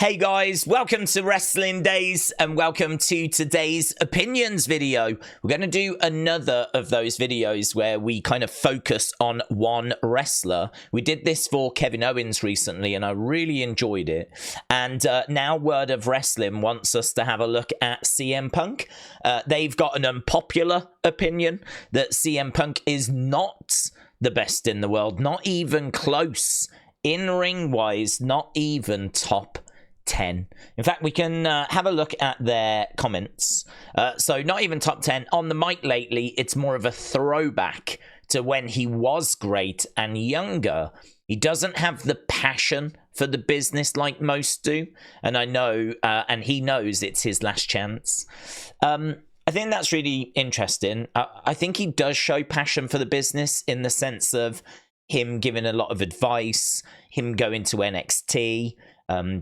Hey guys, welcome to Wrestling Daze and welcome to today's opinions video. We're going to do another of those videos where we kind of focus on one wrestler. We did this for Kevin Owens recently and I really enjoyed it. And now Word of Wrestling wants us to have a look at CM Punk. They've got an unpopular opinion that CM Punk is not the best in the world, not even close. In-ring wise, not even top 10. In fact, we can have a look at their comments. So not even top 10. On the mic lately, it's more of a throwback to when he was great and younger. He doesn't have the passion for the business like most do. And I know, and he knows it's his last chance. I think that's really interesting. I think he does show passion for the business in the sense of him giving a lot of advice, him going to NXT,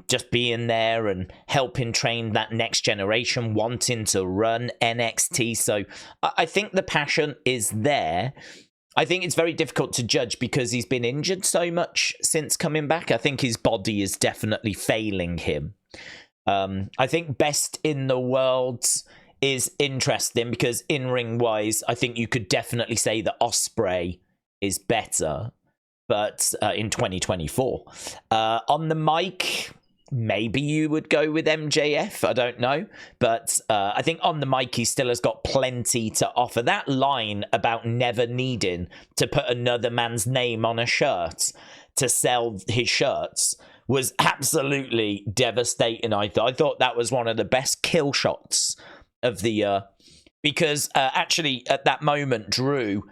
just being there and helping train that next generation, wanting to run NXT. So I think the passion is there. I think it's very difficult to judge because he's been injured so much since coming back. I think his body is definitely failing him. I think best in the world is interesting because in-ring wise, I think you could definitely say that Ospreay is better. But in 2024, on the mic, maybe you would go with MJF. I don't know. But I think on the mic, he still has got plenty to offer. That line about never needing to put another man's name on a shirt to sell his shirts was absolutely devastating. I thought that was one of the best kill shots of the year. Because actually, at that moment, Drew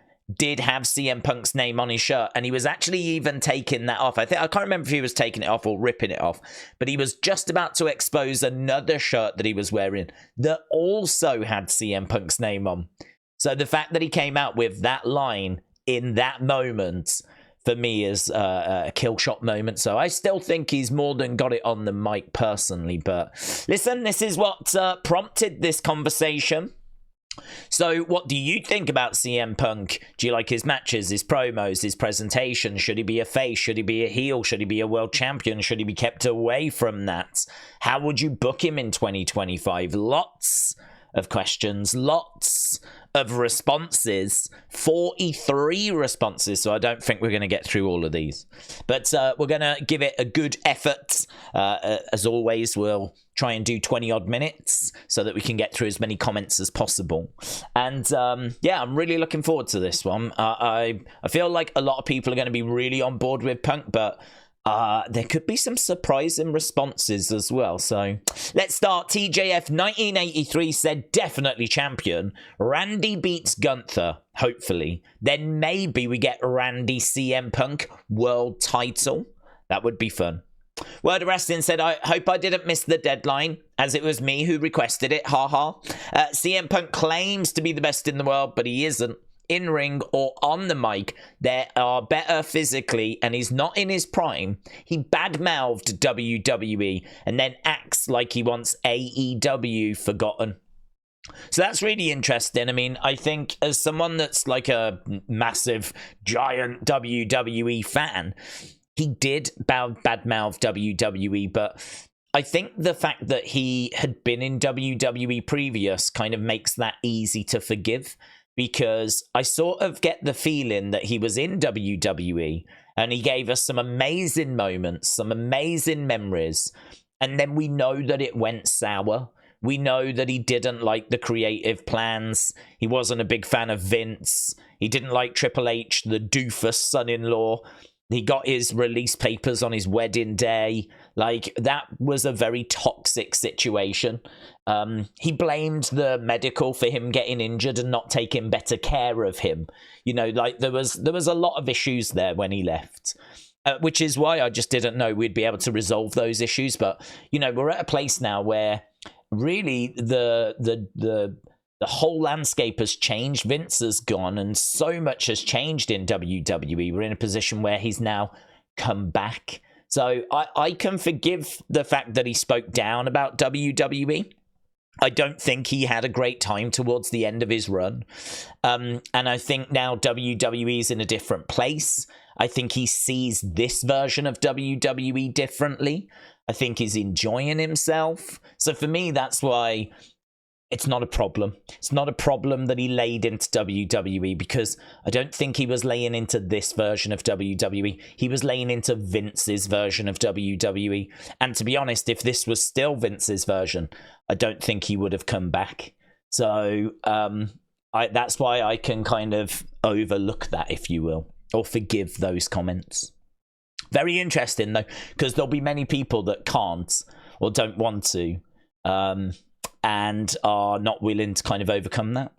did have CM Punk's name on his shirt, and he was actually even taking that off. I can't remember if he was taking it off or ripping it off, but he was just about to expose another shirt that he was wearing that also had CM Punk's name on. So the fact that he came out with that line in that moment, for me, is a kill shot moment. So I still think he's more than got it on the mic personally. But listen, this is what prompted this conversation. So what do you think about CM Punk? Do you like his matches, his promos, his presentation? Should he be a face? Should he be a heel? Should he be a world champion? Should he be kept away from that? How would you book him in 2025? Lots of questions, lots of responses, 43 responses, so I don't think we're going to get through all of these. But we're going to give it a good effort. As always, we'll try and do 20-odd minutes so that we can get through as many comments as possible. And yeah, I'm really looking forward to this one. I feel like a lot of people are going to be really on board with Punk, but there could be some surprising responses as well. So let's start. TJF 1983 said definitely champion. Randy beats Gunther, hopefully. Then maybe we get Randy CM Punk world title. That would be fun. Word of Wrestling said, I hope I didn't miss the deadline, as it was me who requested it. Haha. CM Punk claims to be the best in the world, but he isn't. In-ring or on the mic, they are better physically, and he's not in his prime. He badmouthed WWE and then acts like he wants AEW forgotten. So that's really interesting. I mean, I think as someone that's like a massive, giant WWE fan, he did badmouth WWE, but I think the fact that he had been in WWE previous kind of makes that easy to forgive. Because I sort of get the feeling that he was in WWE and he gave us some amazing moments, some amazing memories. And then we know that it went sour. We know that he didn't like the creative plans. He wasn't a big fan of Vince. He didn't like Triple H, the doofus son-in-law. He got his release papers on his wedding day. Like, that was a very toxic situation. He blamed the medical for him getting injured and not taking better care of him. You know, like, there was a lot of issues there when he left. Which is why I just didn't know we'd be able to resolve those issues. But, you know, we're at a place now where really the whole landscape has changed. Vince has gone and so much has changed in WWE. We're in a position where he's now come back. So I can forgive the fact that he spoke down about WWE. I don't think he had a great time towards the end of his run. And I think now WWE is in a different place. I think he sees this version of WWE differently. I think he's enjoying himself. So for me, that's why it's not a problem. It's not a problem that he laid into WWE, because I don't think he was laying into this version of WWE. He was laying into Vince's version of WWE. And to be honest, if this was still Vince's version, I don't think he would have come back. So that's why I can kind of overlook that, if you will, or forgive those comments. Very interesting, though, because there'll be many people that can't or don't want to and are not willing to kind of overcome that.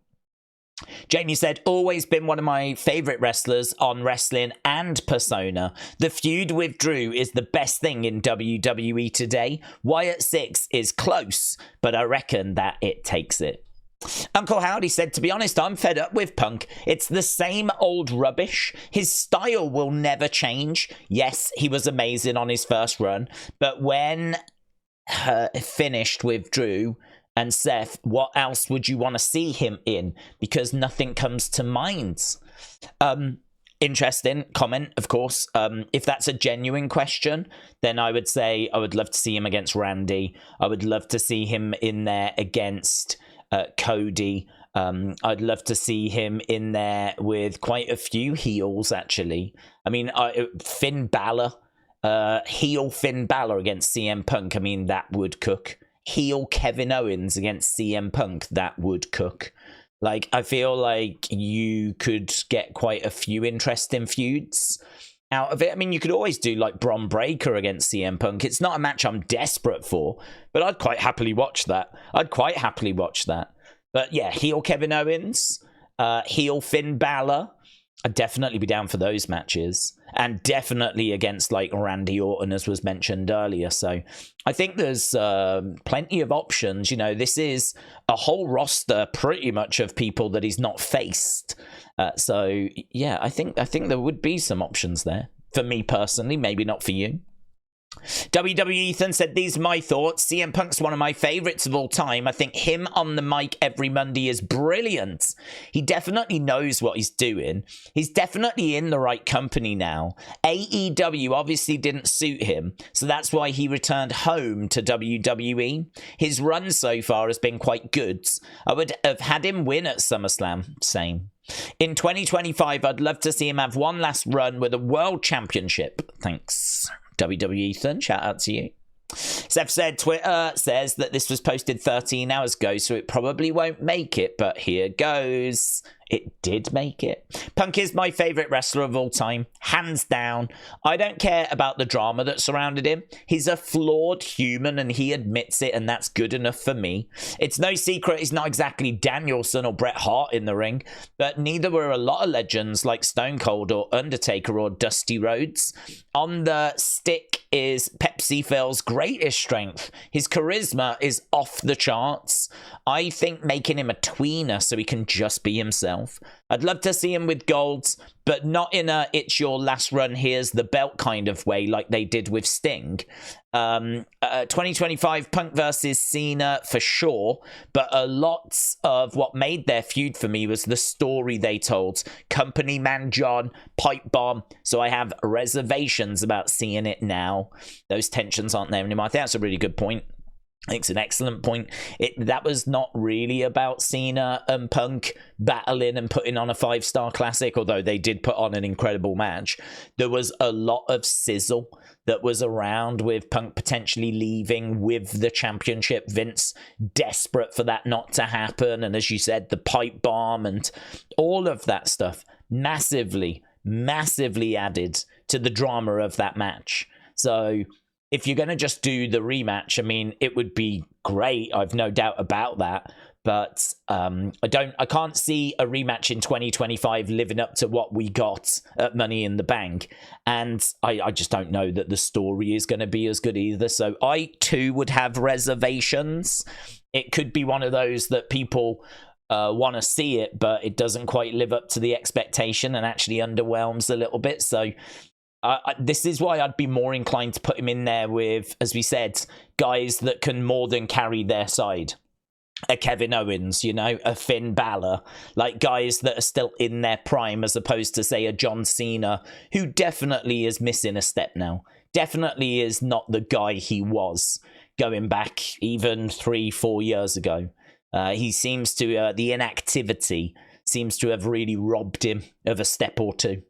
Jamie said, always been one of my favourite wrestlers on Wrestling and Persona. The feud with Drew is the best thing in WWE today. Wyatt 6 is close, but I reckon that it takes it. Uncle Howdy said, to be honest, I'm fed up with Punk. It's the same old rubbish. His style will never change. Yes, he was amazing on his first run, but when finished with Drew and Seth, what else would you want to see him in? Because nothing comes to mind. Interesting comment, of course. If that's a genuine question, then I would say I would love to see him against Randy. I would love to see him in there against Cody. I'd love to see him in there with quite a few heels, actually. I mean, Finn Balor, heel Finn Balor against CM Punk. I mean, that would cook. Heel Kevin Owens against CM Punk, that would cook. Like, I feel like you could get quite a few interesting feuds out of it. I mean, you could always do like Bron Breakker against CM Punk. It's not a match I'm desperate for, but I'd quite happily watch that. But yeah, heel Kevin Owens, heel Finn Balor. I'd definitely be down for those matches. And definitely against like Randy Orton, as was mentioned earlier. So I think there's plenty of options. You know, this is a whole roster pretty much of people that he's not faced. So yeah, I think there would be some options there. For me personally, maybe not for you. WWE Ethan said, these are my thoughts. CM Punk's one of my favourites of all time. I think him on the mic every Monday is brilliant. He definitely knows what he's doing. He's definitely in the right company now. AEW obviously didn't suit him, so that's why he returned home to WWE. His run so far has been quite good. I would have had him win at SummerSlam. Same. In 2025, I'd love to see him have one last run with a world championship. Thanks, WWE Ethan. Shout out to you. Seth said, Twitter says that this was posted 13 hours ago, so it probably won't make it, but here goes. It did make it. Punk is my favourite wrestler of all time, hands down. I don't care about the drama that surrounded him. He's a flawed human and he admits it, and that's good enough for me. It's no secret he's not exactly Danielson or Bret Hart in the ring, but neither were a lot of legends like Stone Cold or Undertaker or Dusty Rhodes. On the stick is Pepsi Phil's greatest strength. His charisma is off the charts. I think making him a tweener so he can just be himself. I'd love to see him with golds, but not in a it's your last run, here's the belt kind of way like they did with Sting. 2025 Punk versus Cena for sure, but a lot of what made their feud for me was the story they told. Company man John, pipe bomb, so I have reservations about seeing it now. Those tensions aren't there anymore. I think that's a really good point. I think it's an excellent point. That was not really about Cena and Punk battling and putting on a 5-star classic, although they did put on an incredible match. There was a lot of sizzle that was around with Punk potentially leaving with the championship. Vince desperate for that not to happen. And as you said, the pipe bomb and all of that stuff massively added to the drama of that match. So if you're going to just do the rematch, I mean, it would be great. I've no doubt about that. But I can't see a rematch in 2025 living up to what we got at Money in the Bank. And I just don't know that the story is going to be as good either. So I, too, would have reservations. It could be one of those that people want to see it, but it doesn't quite live up to the expectation and actually underwhelms a little bit. So this is why I'd be more inclined to put him in there with, as we said, guys that can more than carry their side. A Kevin Owens, you know, a Finn Balor, like guys that are still in their prime, as opposed to, say, a John Cena, who definitely is missing a step now. definitely is not the guy he was going back even 3-4 years ago. He seems to, the inactivity seems to have really robbed him of a step or two.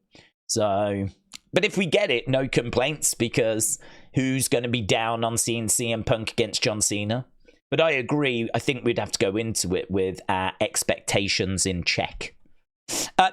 So, but if we get it, no complaints, because who's going to be down on seeing CM Punk against John Cena? But I agree, I think we'd have to go into it with our expectations in check.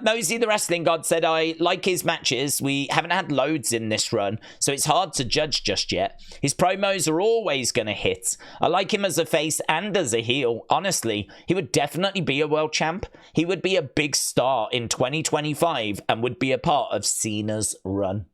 Mosey the Wrestling God said, I like his matches. We haven't had loads in this run, so it's hard to judge just yet. His promos are always going to hit. I like him as a face and as a heel. Honestly, he would definitely be a world champ. He would be a big star in 2025 and would be a part of Cena's run.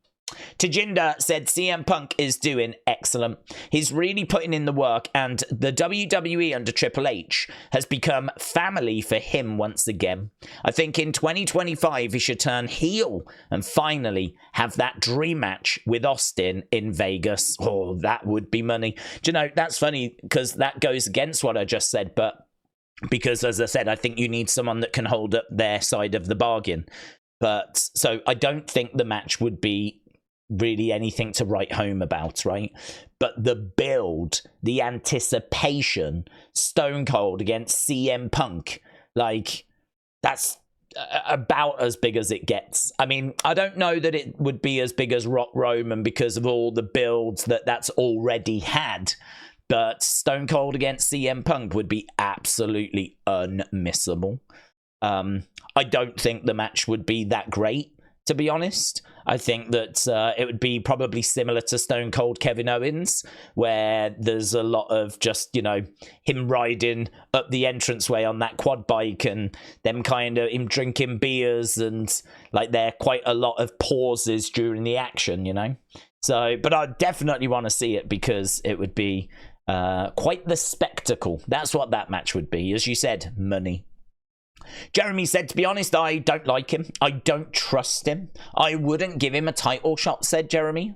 Tajinder said CM Punk is doing excellent. He's really putting in the work, and the WWE under Triple H has become family for him once again. I think in 2025 he should turn heel and finally have that dream match with Austin in Vegas. Oh, that would be money. Do you know, that's funny because that goes against what I just said, but because, as I said, I think you need someone that can hold up their side of the bargain. But so I don't think the match would be really anything to write home about, right? But the build, the anticipation, Stone Cold against CM Punk, like, that's about as big as it gets. I mean, I don't know that it would be as big as Rock Roman because of all the builds that's already had, but Stone Cold against CM Punk would be absolutely unmissable. I don't think the match would be that great, to be honest. I think that it would be probably similar to Stone Cold Kevin Owens, where there's a lot of just, you know, him riding up the entranceway on that quad bike and them kind of him drinking beers, and like there are quite a lot of pauses during the action, you know. So, but I definitely want to see it because it would be quite the spectacle. That's what that match would be. As you said, money. Jeremy said, to be honest, I don't like him. I don't trust him. I wouldn't give him a title shot, said Jeremy.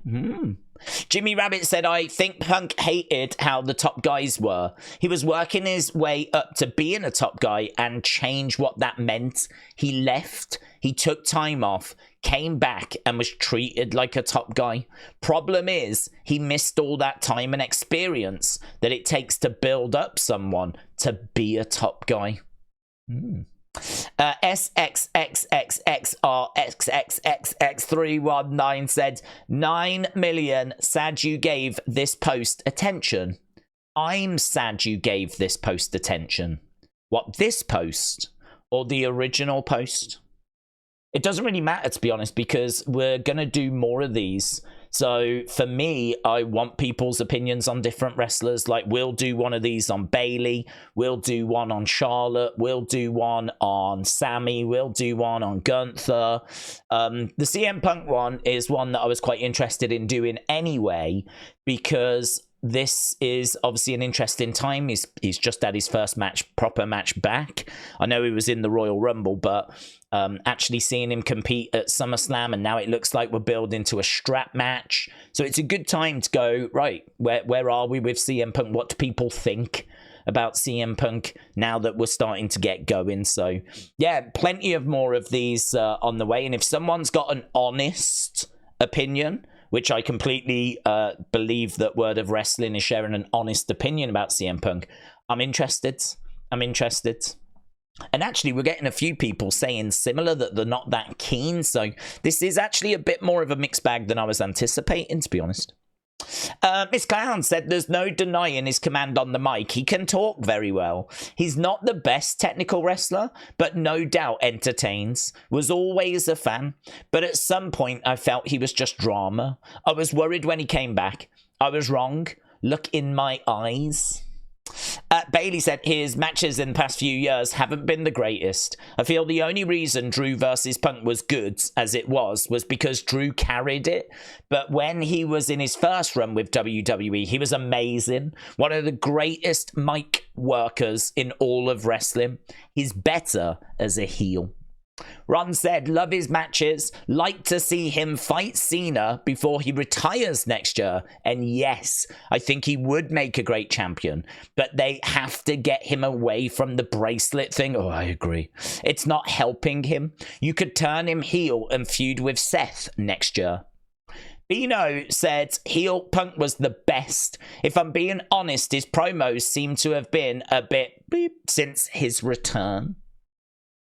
Jimmy Rabbit said, I think Punk hated how the top guys were. He was working his way up to being a top guy and changed what that meant. He left. He took time off, came back, and was treated like a top guy. Problem is, he missed all that time and experience that it takes to build up someone to be a top guy. SXXXXRXXXX319 said, 9 million sad you gave this post attention. I'm sad you gave this post attention. What, this post or the original post? It doesn't really matter, to be honest, because we're going to do more of these. So for me, I want people's opinions on different wrestlers. Like, we'll do one of these on Bayley. We'll do one on Charlotte. We'll do one on Sammy. We'll do one on Gunther. The CM Punk one is one that I was quite interested in doing anyway, because this is obviously an interesting time. He's just had his first proper match back. I know he was in the Royal Rumble, but actually seeing him compete at SummerSlam, and now it looks like we're building to a strap match. So it's a good time to go, right, where are we with CM Punk? What do people think about CM Punk now that we're starting to get going? So yeah, plenty of more of these on the way. And if someone's got an honest opinion, which I completely believe that Word of Wrestling is sharing an honest opinion about CM Punk, I'm interested. And actually, we're getting a few people saying similar, that they're not that keen. So this is actually a bit more of a mixed bag than I was anticipating, to be honest. Miss Clown said, there's no denying his command on the mic. He can talk very well. He's not the best technical wrestler, but no doubt entertains. Was always a fan, but at some point I felt he was just drama. I was worried when he came back. I was wrong. Look in my eyes. Bailey said his matches in the past few years haven't been the greatest. I feel the only reason Drew versus Punk was good as it was because Drew carried it. But when he was in his first run with WWE, he was amazing. One of the greatest mic workers in all of wrestling. He's better as a heel. Ron said, love his matches, like to see him fight Cena before he retires next year. And yes, I think he would make a great champion, but they have to get him away from the bracelet thing. Oh, I agree. It's not helping him. You could turn him heel and feud with Seth next year. Bino said heel Punk was the best. If I'm being honest, his promos seem to have been a bit beep since his return.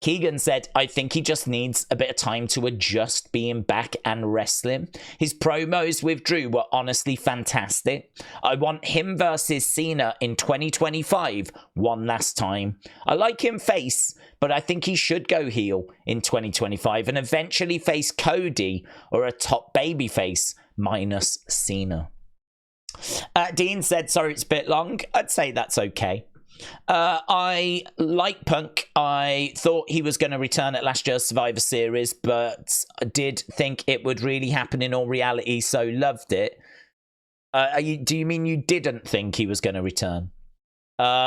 Keegan said, I think he just needs a bit of time to adjust being back and wrestling. His promos with Drew were honestly fantastic. I want him versus Cena in 2025 one last time. I like him face, but I think he should go heel in 2025 and eventually face Cody or a top babyface minus Cena. Dean said, sorry it's a bit long. I'd say that's okay. I like Punk. I thought he was going to return at last year's Survivor Series, but I did think it would really happen in all reality, so loved it. Do you mean you didn't think he was going to return?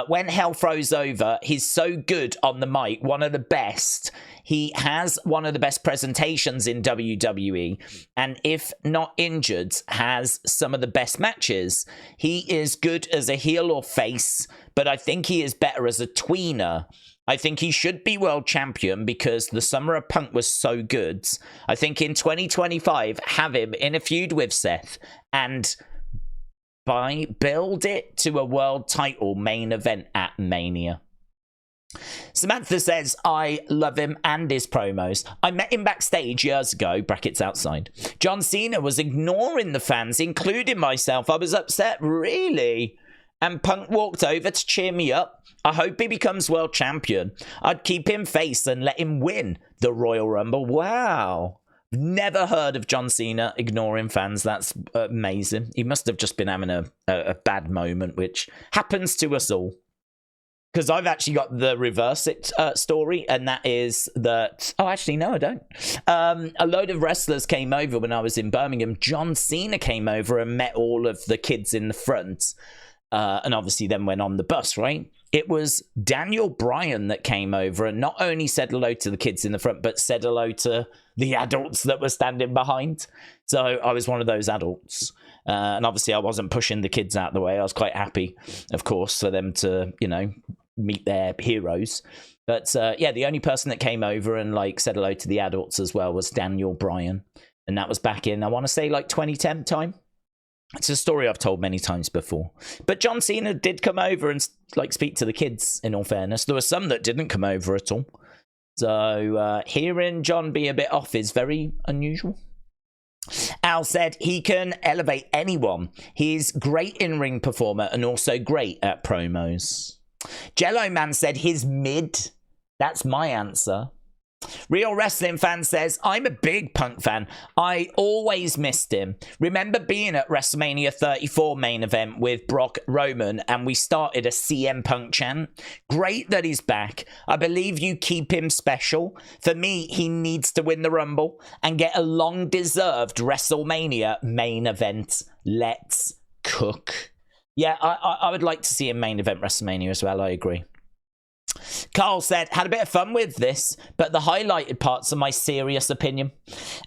When hell froze over, he's so good on the mic, one of the best. He has one of the best presentations in WWE, and if not injured, has some of the best matches. He is good as a heel or face, but I think he is better as a tweener. I think he should be world champion because the Summer of Punk was so good. I think in 2025, have him in a feud with Seth and build it to a world title main event at Mania. Samantha says, I love him and his promos. I met him backstage years ago, brackets outside. John Cena was ignoring the fans, including myself. I was upset, really? And Punk walked over to cheer me up. I hope he becomes world champion. I'd keep him face and let him win the Royal Rumble. Wow. Never heard of John Cena ignoring fans. That's amazing. He must have just been having a bad moment, which happens to us all. Because I've actually got the reverse story, and that is that... Oh, actually, no, I don't. A load of wrestlers came over when I was in Birmingham. John Cena came over and met all of the kids in the front, and obviously then went on the bus, right? It was Daniel Bryan that came over and not only said hello to the kids in the front, but said hello to the adults that were standing behind. So I was one of those adults. And obviously I wasn't pushing the kids out of the way. I was quite happy, of course, for them to, you know, meet their heroes. But yeah, the only person that came over and like said hello to the adults as well was Daniel Bryan. And that was back in, I want to say, like 2010 time. It's a story I've told many times before. But John Cena did come over and like speak to the kids, in all fairness. There were some that didn't come over at all. So hearing John be a bit off is very unusual. Al said he can elevate anyone. He's great in-ring performer and also great at promos. Jello Man said his mid. That's my answer. Real Wrestling Fan says, I'm a big Punk fan. I always missed him. Remember being at WrestleMania 34 main event with Brock Roman and we started a CM Punk chant. Great that he's back. I believe you keep him special. For me, he needs to win the Rumble and get a long-deserved WrestleMania main event. Let's cook. Yeah, I would like to see him main event WrestleMania as well. I agree. Carl said, had a bit of fun with this, but the highlighted parts are my serious opinion.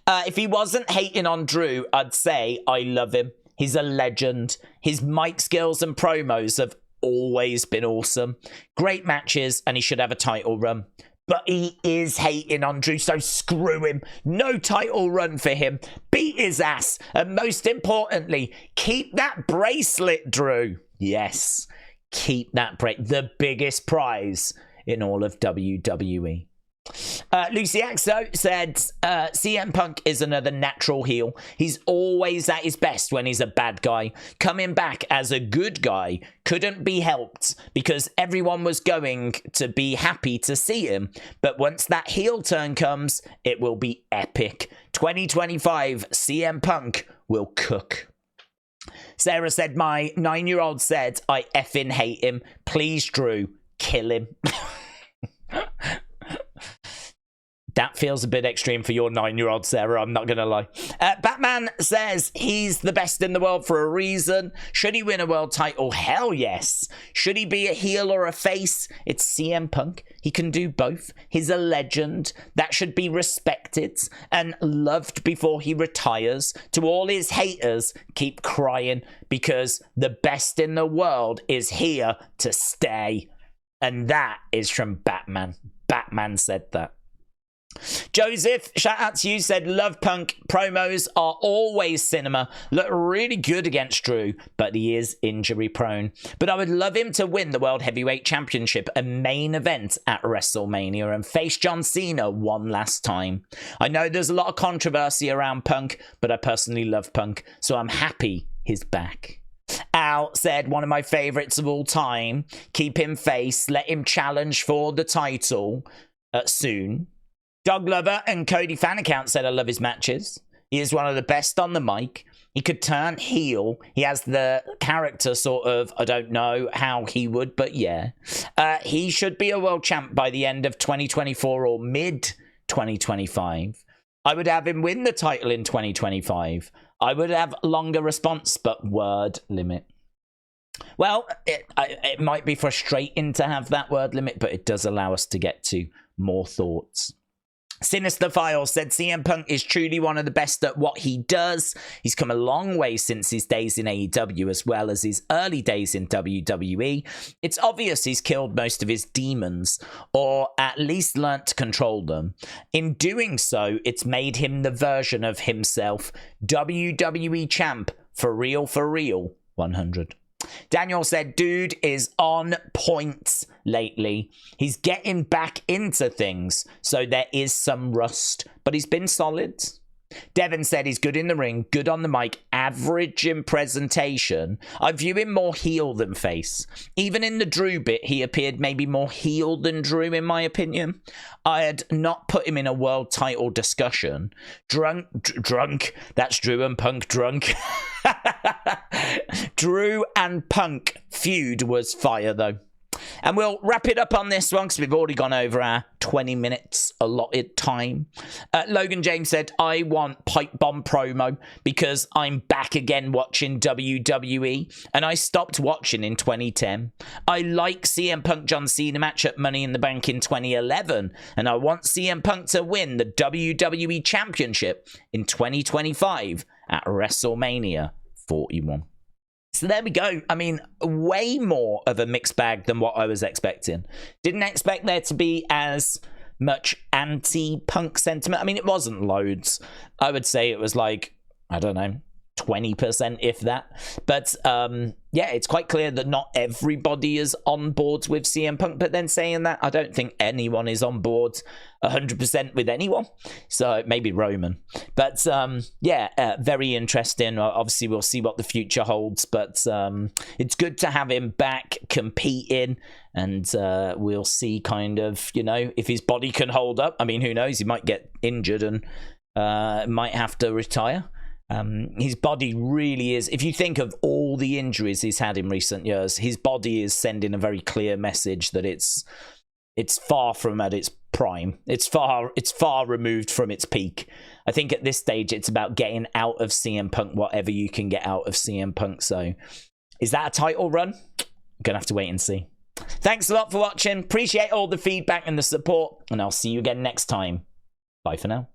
If he wasn't hating on Drew, I'd say I love him. He's a legend. His mic skills and promos have always been awesome. Great matches, and he should have a title run. But he is hating on Drew, so screw him. No title run for him. Beat his ass. And most importantly, keep that bracelet, Drew. Yes. Keep that break, the biggest prize in all of WWE. Lucy Axo said, CM Punk is another natural heel. He's always at his best when he's a bad guy. Coming back as a good guy couldn't be helped because everyone was going to be happy to see him. But once that heel turn comes, it will be epic. 2025, CM Punk will cook. Sarah said, my 9-year-old said, I effing hate him. Please, Drew, kill him. That feels a bit extreme for your 9-year-old, Sarah. I'm not going to lie. Batman says he's the best in the world for a reason. Should he win a world title? Hell yes. Should he be a heel or a face? It's CM Punk. He can do both. He's a legend. That should be respected and loved before he retires. To all his haters, keep crying because the best in the world is here to stay. And that is from Batman. Batman said that. Joseph, shout out to you, said, love Punk. Promos are always cinema. Look really good against Drew, but he is injury prone. But I would love him to win the World Heavyweight Championship, a main event at WrestleMania, and face John Cena one last time. I know there's a lot of controversy around Punk, but I personally love Punk, so I'm happy he's back. Al said, one of my favorites of all time. Keep him face. Let him challenge for the title soon. Dog Lover and Cody Fan Account said, I love his matches. He is one of the best on the mic. He could turn heel. He has the character sort of, I don't know how he would, but yeah. He should be a world champ by the end of 2024 or mid 2025. I would have him win the title in 2025. I would have longer response, but word limit. Well, it might be frustrating to have that word limit, but it does allow us to get to more thoughts. Sinister File said, CM Punk is truly one of the best at what he does. He's come a long way since his days in AEW as well as his early days in WWE. It's obvious he's killed most of his demons, or at least learnt to control them. In doing so, it's made him the version of himself, WWE champ, for real, 100. Daniel said, dude is on point lately. He's getting back into things, so there is some rust, but he's been solid. Devin said he's good in the ring, good on the mic, average in presentation. I view him more heel than face. Even in the Drew bit, he appeared maybe more heel than Drew, in my opinion. I had not put him in a world title discussion. Drunk, that's Drew and Punk drunk. Drew and Punk feud was fire, though. And we'll wrap it up on this one because we've already gone over our 20 minutes allotted time. Logan James said, I want Pipe Bomb promo because I'm back again watching WWE and I stopped watching in 2010. I like CM Punk John Cena match at Money in the Bank in 2011 and I want CM Punk to win the WWE Championship in 2025 at WrestleMania 41. So there we go. I mean, way more of a mixed bag than what I was expecting. Didn't expect there to be as much anti-Punk sentiment. I mean, it wasn't loads. I would say it was like, I don't know, 20%, if that. But yeah, it's quite clear that not everybody is on board with CM Punk. But then saying that, I don't think anyone is on board 100% with anyone. So maybe Roman. But yeah, very interesting. Obviously, we'll see what the future holds. But it's good to have him back competing. And we'll see kind of, you know, if his body can hold up. I mean, who knows? He might get injured and might have to retire. His body really is, if you think of all the injuries he's had in recent years, his body is sending a very clear message that it's far from at its prime. It's far removed from its peak. I think at this stage it's about getting out of CM Punk whatever you can get out of CM Punk. So is that a title run? I'm gonna have to wait and see. Thanks a lot for watching. Appreciate all the feedback and the support, and I'll see you again next time. Bye for now.